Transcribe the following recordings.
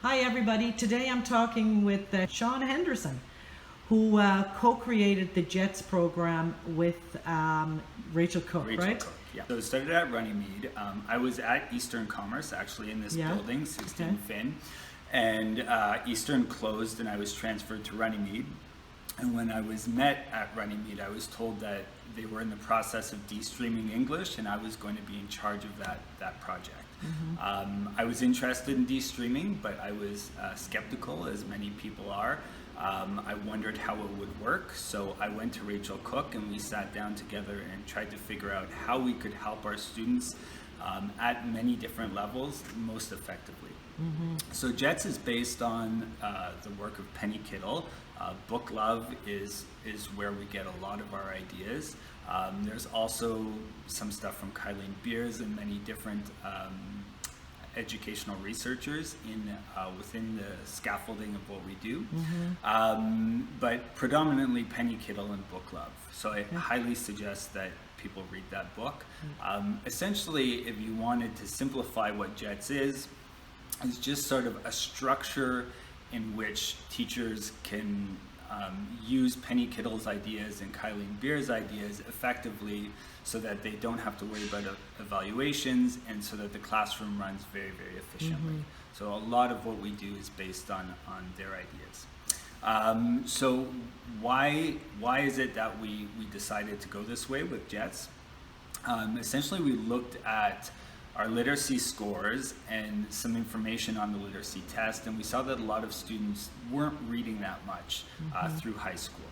Hi everybody, today I'm talking with Sean Henderson, who co-created the J.E.T.S program with Rachel Cook, right? Cook, yeah. So it started at Runnymede. I was at Eastern Commerce, actually, in this building, 16 Finn. And Eastern closed and I was transferred to Runnymede. And when I was met at Runnymede, I was told that they were in the process of de-streaming English and I was going to be in charge of that project. I was interested in de-streaming, but I was skeptical, as many people are. I wondered how it would work, so I went to Rachel Cook and we sat down together and tried to figure out how we could help our students at many different levels most effectively. So J.E.T.S is based on the work of Penny Kittle. Book Love is where we get a lot of our ideas. There's also some stuff from Kylene Beers and many different educational researchers within the scaffolding of what we do, but predominantly Penny Kittle and Book Love. So I highly suggest that people read that book. Essentially, if you wanted to simplify what J.E.T.S is just sort of a structure in which teachers can use Penny Kittle's ideas and Kylene Beers' ideas effectively so that they don't have to worry about evaluations and so that the classroom runs very, very efficiently. So a lot of what we do is based on their ideas. So why is it that we decided to go this way with J.E.T.S? Essentially, we looked at our literacy scores and some information on the literacy test, and we saw that a lot of students weren't reading that much through high school.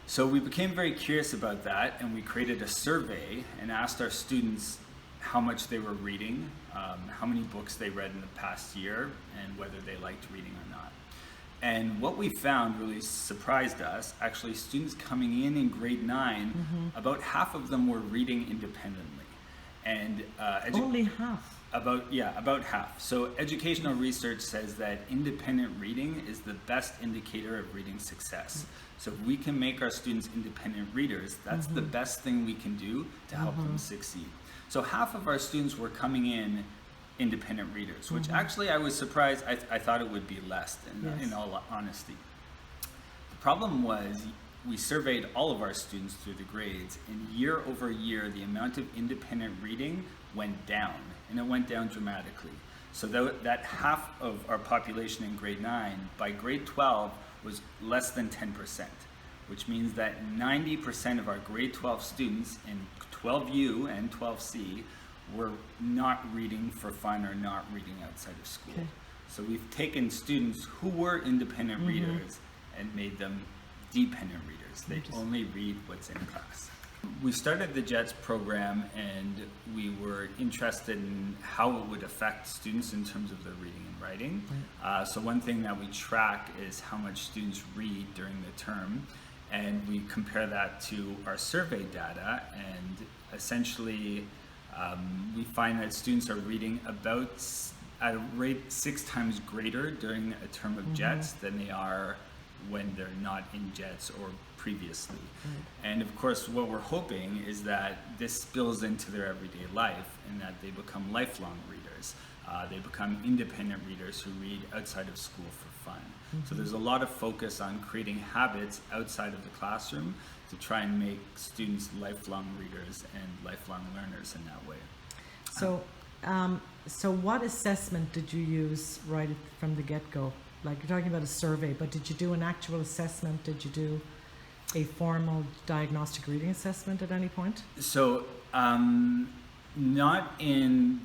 So we became very curious about that, and we created a survey and asked our students how much they were reading, how many books they read in the past year, and whether they liked reading or not. And what we found really surprised us. Actually, students coming in grade 9, about half of them were reading independently. And only half. About half. So educational research says that independent reading is the best indicator of reading success. So if we can make our students independent readers, that's the best thing we can do to help them succeed. So half of our students were coming in independent readers, which actually I was surprised. I thought it would be less, in all honesty. The problem was, we surveyed all of our students through the grades, and year over year the amount of independent reading went down, and it went down dramatically. So that half of our population in grade 9, by grade 12 was less than 10%, which means that 90% of our grade 12 students in 12U and 12C were not reading for fun or not reading outside of school. So we've taken students who were independent readers and made them dependent readers. They only read what's in class. We started the J.E.T.S program and we were interested in how it would affect students in terms of their reading and writing. So one thing that we track is how much students read during the term, and we compare that to our survey data, and essentially we find that students are reading about at a rate 6 times greater during a term of J.E.T.S than they are when they're not in J.E.T.S or previously. And of course, what we're hoping is that this spills into their everyday life and that they become lifelong readers. They become independent readers who read outside of school for fun. So there's a lot of focus on creating habits outside of the classroom to try and make students lifelong readers and lifelong learners in that way. So what assessment did you use right from the get-go? Like, you're talking about a survey, but did you do an actual assessment? Did you do a formal diagnostic reading assessment at any point? So, not in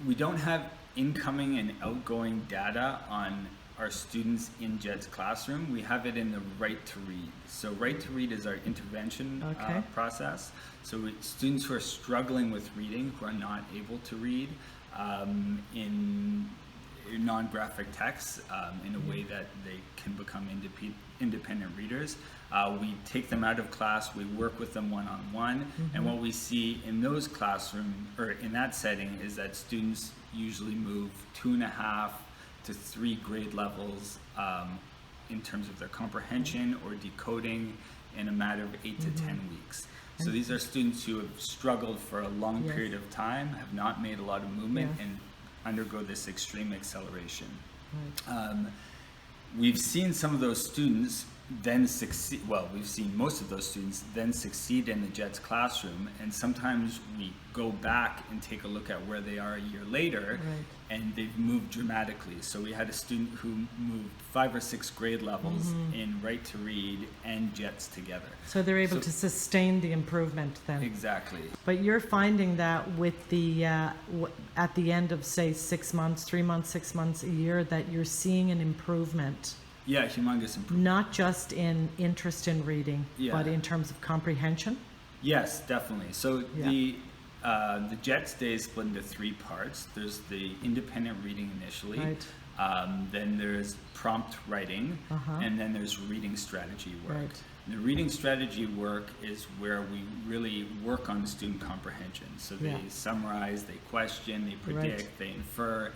we don't have incoming and outgoing data on our students in J.E.T.S classroom. We have it in the right to read. So right to read is our intervention process. So students who are struggling with reading, who are not able to read in non-graphic text in a way that they can become independent readers. We take them out of class, we work with them one-on-one, and what we see in those classroom, or in that setting, is that students usually move 2.5 to 3 grade levels in terms of their comprehension or decoding in a matter of 8 to 10 weeks. So these are students who have struggled for a long period of time, have not made a lot of movement, and undergo this extreme acceleration. Right. We've seen some of those students then succeed. Well, we've seen most of those students then succeed in the J.E.T.S classroom, and sometimes we go back and take a look at where they are a year later, Right. and they've moved dramatically. So we had a student who moved 5 or 6 grade levels in Write to Read and J.E.T.S together. So they're able So- to sustain the improvement then. Exactly. But you're finding that with the at the end of say 6 months, 3 months, 6 months, a year, that you're seeing an improvement, Yeah, humongous improvement. not just in interest in reading, Yeah. but in terms of comprehension. Yes, definitely. So Yeah. the J.E.T.S day is split into 3 parts. There's the independent reading initially. Right. Then there's prompt writing, Uh-huh. and then there's reading strategy work. Right. The reading strategy work is where we really work on student comprehension. So they Yeah. summarize, they question, they predict, they infer,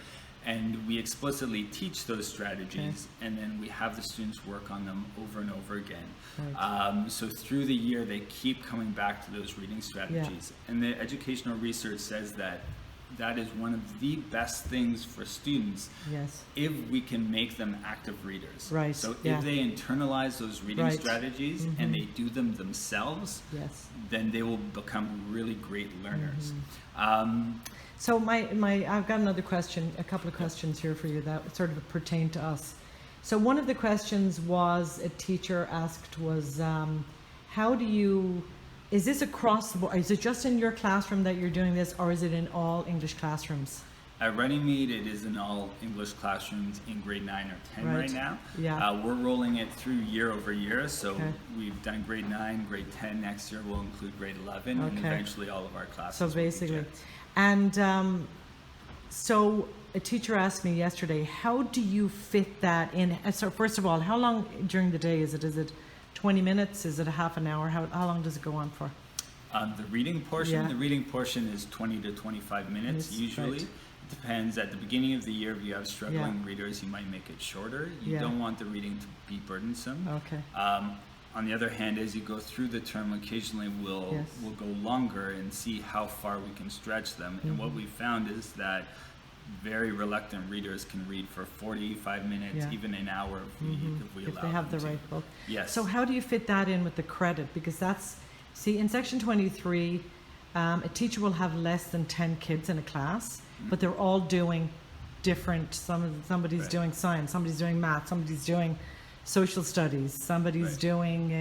and we explicitly teach those strategies, and then we have the students work on them over and over again. Right. So through the year, they keep coming back to those reading strategies. And the educational research says that that is one of the best things for students Yes. if we can make them active readers. Right, So yeah. if they internalize those reading Right. strategies and they do them themselves, Yes. then they will become really great learners. So I've got another question, a couple of questions here for you that sort of pertain to us. So one of the questions was a teacher asked was, how do you, is this across the board? Is it just in your classroom that you're doing this, or is it in all English classrooms? At Runnymede, it is in all English classrooms in grade 9 or 10 Right. right now. Yeah. We're rolling it through year over year, so Okay. we've done grade 9, grade 10. Next year we'll include grade 11, and Okay. eventually all of our classes So will be basically, J.E.T.S. and so a teacher asked me yesterday, how do you fit that in? So first of all, how long during the day is it? Is it 20 minutes? Is it a half an hour? How long does it go on for? The reading portion, Yeah. the reading portion is 20 to 25 minutes Minutes, usually. right. It depends. At the beginning of the year, if you have struggling Yeah. readers, you might make it shorter. You Yeah. don't want the reading to be burdensome. Okay. On the other hand, as you go through the term, occasionally we'll Yes. go longer and see how far we can stretch them. And what we found is that very reluctant readers can read for 45 minutes, Yeah. even an hour if we If allow they have them the to. right book. Yes. So how do you fit that in with the credit? Because that's, see, in section 23, a teacher will have less than 10 kids in a class, but they're all doing different, somebody's Right. doing science, somebody's doing math, somebody's doing social studies, somebody's Right. doing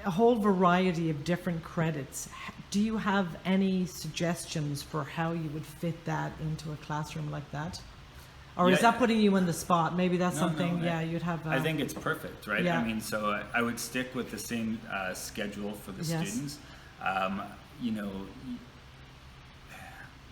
a whole variety of different credits. Do you have any suggestions for how you would fit that into a classroom like that? Or is Yeah. that putting you on the spot? Maybe that's No, something, no, yeah, you'd have. I think it's perfect, right? Yeah. I mean, so I would stick with the same schedule for the Yes. students. You know,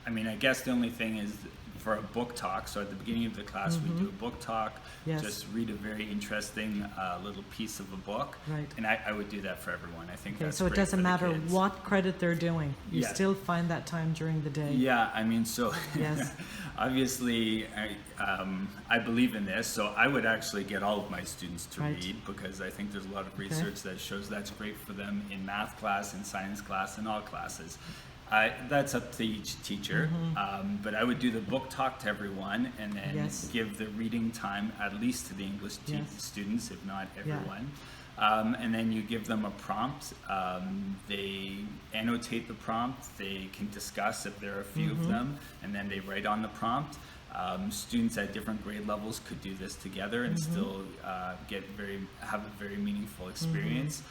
I mean, I guess the only thing is for a book talk. So at the beginning of the class, we do a book talk. Yes. Just read a very interesting little piece of a book. Right. And I would do that for everyone. I think Okay, that's so it great doesn't for the matter kids. what credit they're doing, you Yeah. still find that time during the day. Yeah, I mean, so Yes. obviously, I believe in this, so I would actually get all of my students to Right. read because I think there's a lot of research that shows that's great for them in math class, in science class, in all classes. That's up to each teacher, but I would do the book talk to everyone and then Yes. give the reading time at least to the English Yes. students, if not Yeah. everyone. And then you give them a prompt. They annotate the prompt. They can discuss if there are a few of them, and then they write on the prompt. Students at different grade levels could do this together and still have a very meaningful experience.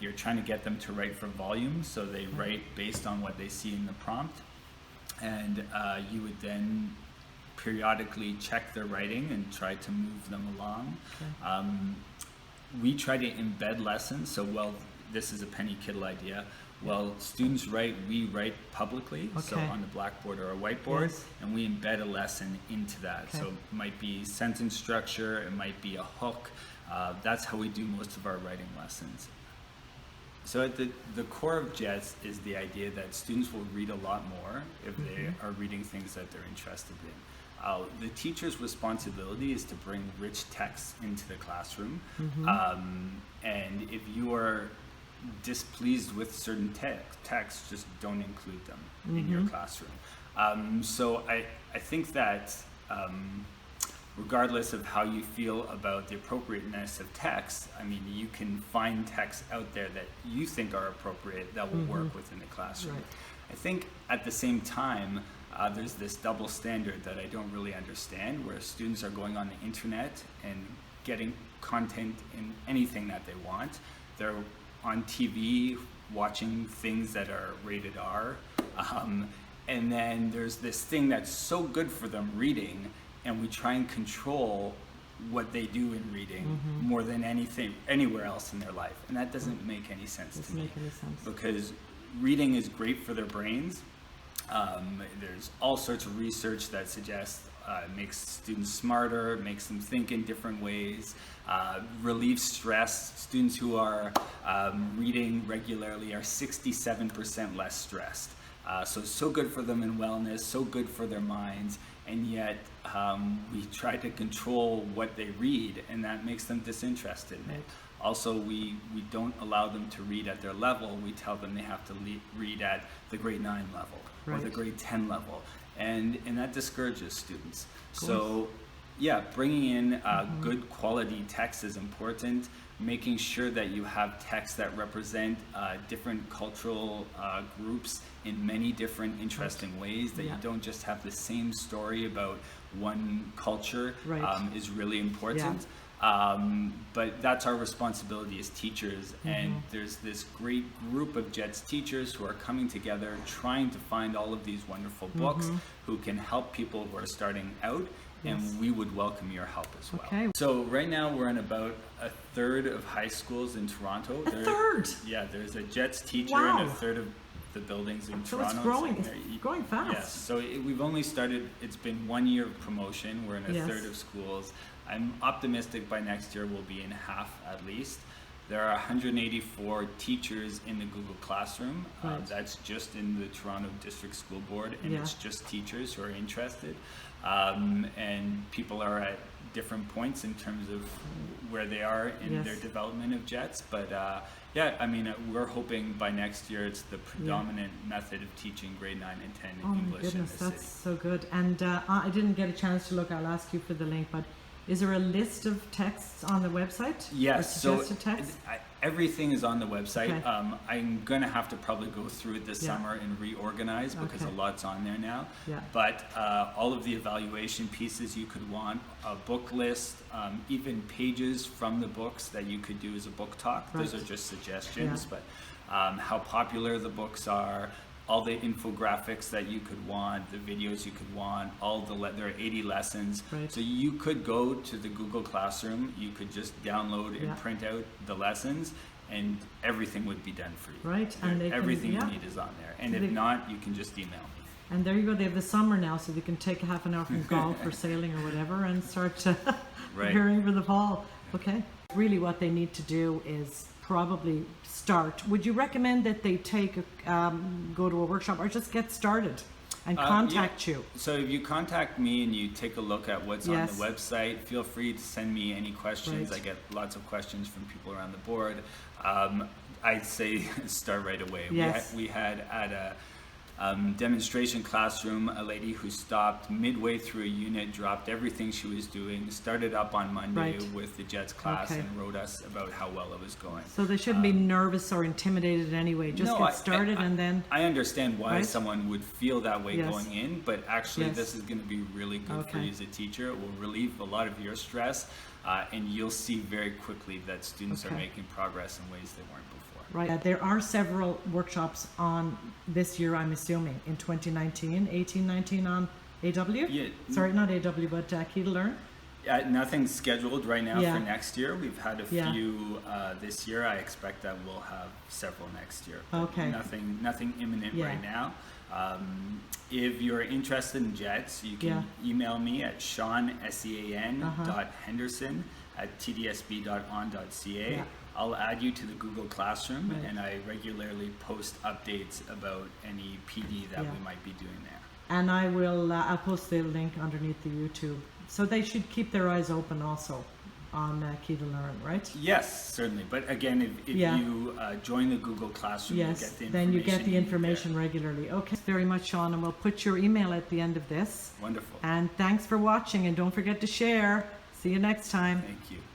You're trying to get them to write for volume, so they write based on what they see in the prompt, and you would then periodically check their writing and try to move them along. Okay. We try to embed lessons, so this is a Penny Kittle idea. Well, students write, we write publicly, so Okay. on the blackboard or a whiteboard, Yes. and we embed a lesson into that. Okay. So it might be sentence structure, it might be a hook. That's how we do most of our writing lessons. So at the core of J.E.T.S is the idea that students will read a lot more if they are reading things that they're interested in. The teacher's responsibility is to bring rich texts into the classroom. And if you are displeased with certain texts, just don't include them in your classroom. So I think that regardless of how you feel about the appropriateness of text, I mean, you can find texts out there that you think are appropriate that will work within the classroom. Right. I think at the same time, there's this double standard that I don't really understand, where students are going on the internet and getting content in anything that they want. They're on TV watching things that are rated R. And then there's this thing that's so good for them, reading, and we try and control what they do in reading more than anything anywhere else in their life. And that doesn't make any sense to me. Because reading is great for their brains. There's all sorts of research that suggests it makes students smarter, makes them think in different ways, relieves stress. Students who are reading regularly are 67% less stressed. So it's so good for them in wellness, so good for their minds, and yet we try to control what they read, and that makes them disinterested in it. Also, we don't allow them to read at their level. We tell them they have to read at the grade 9 level or the grade 10 level, and that discourages students. So yeah, bringing in good quality text is important. Making sure that you have texts that represent different cultural groups in many different interesting ways, that you don't just have the same story about one culture is really important. But that's our responsibility as teachers, and there's this great group of J.E.T.S teachers who are coming together trying to find all of these wonderful books who can help people who are starting out, and we would welcome your help as well. Okay. So right now we're in about a third of high schools in Toronto. A third? Yeah, there's a J.E.T.S teacher in a third of the buildings in Toronto. So it's growing. It's growing fast. Yes. So we've only started, it's been 1 year of promotion. We're in a third of schools. I'm optimistic by next year we'll be in half at least. There are 184 teachers in the Google Classroom. That's just in the Toronto District School Board, and it's just teachers who are interested. And people are at different points in terms of where they are in their development of J.E.T.S. But yeah, I mean, we're hoping by next year it's the predominant method of teaching grade 9 and 10 in English in the city. That's so good. And I didn't get a chance to look. I'll ask you for the link, but is there a list of texts on the website? Yes, so texts? Everything is on the website. I'm going to have to probably go through it this summer and reorganize because a lot's on there now. But all of the evaluation pieces you could want, a book list, even pages from the books that you could do as a book talk. Those are just suggestions, but how popular the books are, all the infographics that you could want, the videos you could want, there are 80 lessons. So you could go to the Google Classroom, you could just download and print out the lessons, and everything would be done for you. And everything you need is on there. And if not, you can just email me. And there you go, they have the summer now, so they can take a half an hour from golf or sailing or whatever and start preparing for the fall. Okay. Really what they need to do is probably start. Would you recommend that they go to a workshop or just get started and contact you? So if you contact me and you take a look at what's on the website, feel free to send me any questions. I get lots of questions from people around the board. I'd say start right away. We had at a demonstration classroom a lady who stopped midway through a unit, dropped everything she was doing, started up on Monday with the J.E.T.S class and wrote us about how well it was going. So they shouldn't be nervous or intimidated in any way. Just get started and then... I understand why someone would feel that way going in, but actually this is going to be really good for you as a teacher. It will relieve a lot of your stress, and you'll see very quickly that students are making progress in ways they weren't before. There are several workshops on this year, I'm assuming, in 2019, 18-19 on AW? Sorry, not AW, but Kittle Learn? Nothing's scheduled right now for next year. We've had a few this year. I expect that we'll have seveal next year. Nothing imminent right now. If you're interested in J.E.T.S, you can email me at Sean, SEAN.Henderson @TDSB.on.ca. I'll add you to the Google Classroom, and I regularly post updates about any PD that we might be doing there. And I will, I'll post the link underneath the YouTube. So they should keep their eyes open also on Key to Learn, right? Yes, certainly. But again, if you join the Google Classroom, Yes, you get the information. then you get the information regularly. Okay, very much, Sean, and we'll put your email at the end of this. Wonderful. And thanks for watching, and don't forget to share. See you next time. Thank you.